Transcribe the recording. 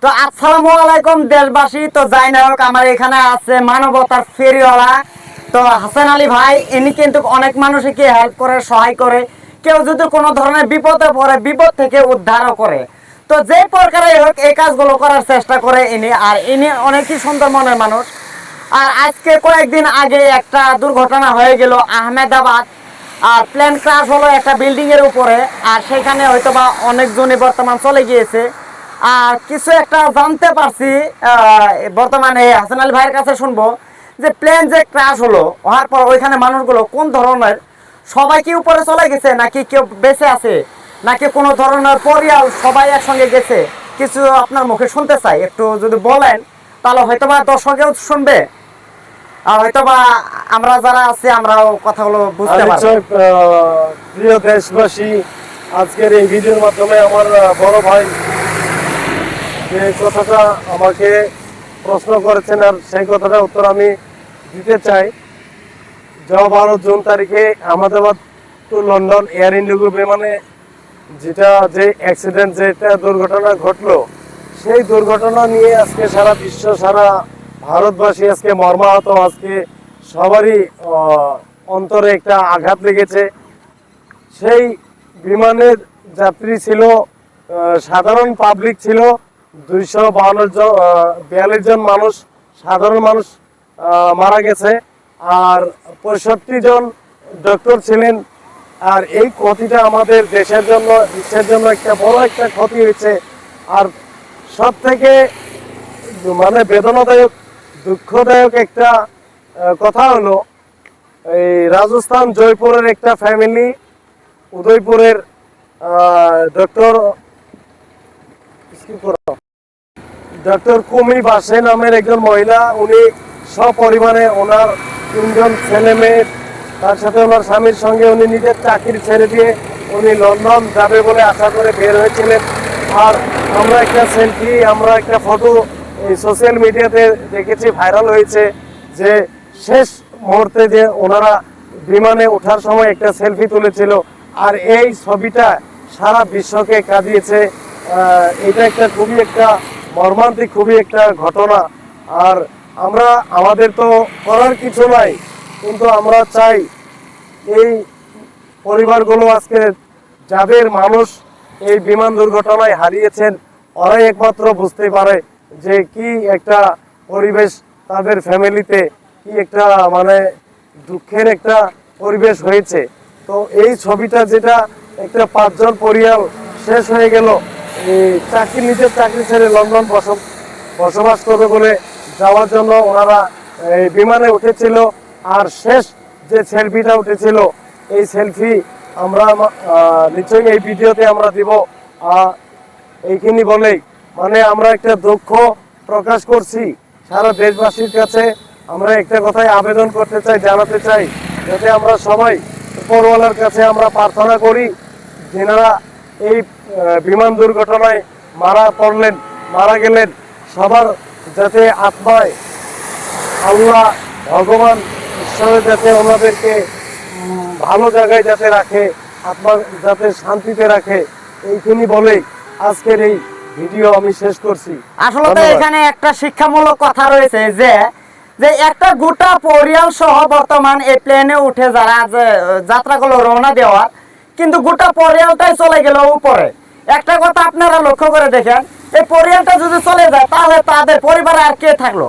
তো আসসালামু আলাইকুম দেশবাসী। তো যাই না হোক, আমার এখানে আছে মানবতার ফেরিওয়ালা তো হাসান আলী ভাই। ইনি কিন্তু অনেক মানুষকে হেল্প করে, সহায় করে। কেউ যদি কোনো ধরনের বিপদে পড়ে, বিপদ থেকে উদ্ধারও করে। তো যে প্রকারে হোক এই কাজগুলো করার চেষ্টা করে ইনি। আর ইনি অনেকই সুন্দর মনের মানুষ। আর আজকে কয়েকদিন আগে একটা দুর্ঘটনা হয়ে গেল আহমেদাবাদ। আর প্লেন ক্রাশ হলো একটা বিল্ডিং এর উপরে। আর সেখানে হয়তো বা অনেকজনই বর্তমান চলে গিয়েছে। আর কিছু একটা জানতে পারছি বর্তমানে হাসান আলী ভাইয়ের কাছে শুনবো যে প্লেন যে ক্রাশ হলো, হওয়ার পর ওইখানে মানুষগুলো কোন ধরনের, সবাই কি উপরে চলে গেছে নাকি কেউ বেঁচে আছে, নাকি কোনো ধরনের পরিয়াল সবাই একসঙ্গে গেছে, কিছু আপনার মুখে শুনতে চাই। একটু যদি বলেন তাহলে হয়তো বা দর্শকেও শুনবে, আর হয়তো বা আমরা যারা আছি আমরাও কথাগুলো বুঝতে পারবো। প্রিয় দেশবাসী, আজকের এই ভিডিওর মাধ্যমে আমার বড় ভাই যে কথাটা আমাকে প্রশ্ন করেছেন, আর সেই কথাটা উত্তর আমি দিতে চাই। 12 জুন তারিখে Ahmedabad to London air Indigo বিমানে যে অ্যাক্সিডেন্ট, যেটা দুর্ঘটনা ঘটলো, সেই দুর্ঘটনা নিয়ে আজকে সারা বিশ্ব, সারা ভারতবাসী আজকে মর্মাহত। আজকে সবারই অন্তরে একটা আঘাত লেগেছে। সেই বিমানের যাত্রী ছিল, সাধারণ পাবলিক ছিল 242 জন মানুষ, সাধারণ মানুষ মারা গেছে। আর 65 জন ডক্টর ছিলেন। আর এই ক্ষতিটা আমাদের দেশের জন্য, বিশ্বের জন্য একটা বড় একটা ক্ষতি হয়েছে। আর সব থেকে মানে বেদনাদায়ক, দুঃখদায়ক একটা কথা হলো, এই রাজস্থান জয়পুরের একটা ফ্যামিলি, উদয়পুরের ডক্টর কুমি বাসে নামের একজন মহিলা। উনি সপরিবারে, ওনার 3 জন ছেলে মেয়ে, তার সাথে ওনার স্বামীর সঙ্গে উনি নিজের চাকরি ছেড়ে দিয়ে উনি লন্ডন যাবে বলে আশা করে বের হয়েছিলেন। আর আমরা একটা সেলফি, আমরা একটা ফটো এই সোশ্যাল মিডিয়াতে দেখেছি, ভাইরাল হয়েছে, যে শেষ মুহূর্তে যে ওনারা বিমানে ওঠার সময় একটা সেলফি তুলেছিল। আর এই ছবিটা সারা বিশ্বকে কাঁদিয়েছে। এটা একটা খুবই একটা মর্মান্তিক, খুবই একটা ঘটনা। আর আমাদের তো করার কিছু নাই, কিন্তু আমরা চাই এই পরিবারগুলো, আজকে যাদের মানুষ এই বিমান দুর্ঘটনায় হারিয়েছেন, ওরাই একমাত্র বুঝতে পারে যে কি একটা পরিবেশ তাদের ফ্যামিলিতে, কি একটা মানে দুঃখের একটা পরিবেশ হয়েছে। তো এই ছবিটা, যেটা একটা 5 জন পরিবার শেষ হয়ে গেল, নিজের চাকরি ছেড়ে লন্ডন বসবাস করবে বলে যাওয়ার জন্য ওনারা এই বিমানে উঠেছিল। আর শেষ যে সেলফিটা উঠেছিল, এই সেলফি আমরা নিশ্চয়ই এই ভিডিওতে আমরা দিব। এইখানি বলেই মানে আমরা একটা দুঃখ প্রকাশ করছি সারা দেশবাসীর কাছে। আমরা একটা কথাই আবেদন করতে চাই, জানাতে চাই, যাতে আমরা সবাই উপরওয়ালার কাছে আমরা প্রার্থনা করি, যেনারা এই বিমান দুর্ঘটনায় মারা গেলেন, সবার যাতে আত্মায় আল্লাহ, ভগবান, ঈশ্বরের যাতে ওনাদেরকে ভালো জায়গায় যাতে রাখে, আত্মা যাতে শান্তিতে রাখে, এইখানি বলেই আজকের এই ভিডিও আমি শেষ করছি। আসলে তো এখানে একটা শিক্ষামূলক কথা রয়েছে যে যে একটা গোটা পরিয়াল সহ বর্তমান এই প্লেনে উঠে যারা যাত্রা করলো রওনা দেওয়ার, কিন্তু গোটা পরিয়ালটাই চলে গেল উপরে। একটা কথা আপনারা লক্ষ্য করে দেখেন, এই পরিয়ালটা যদি চলে যায় তাহলে তাদের পরিবারে আর কে থাকলো?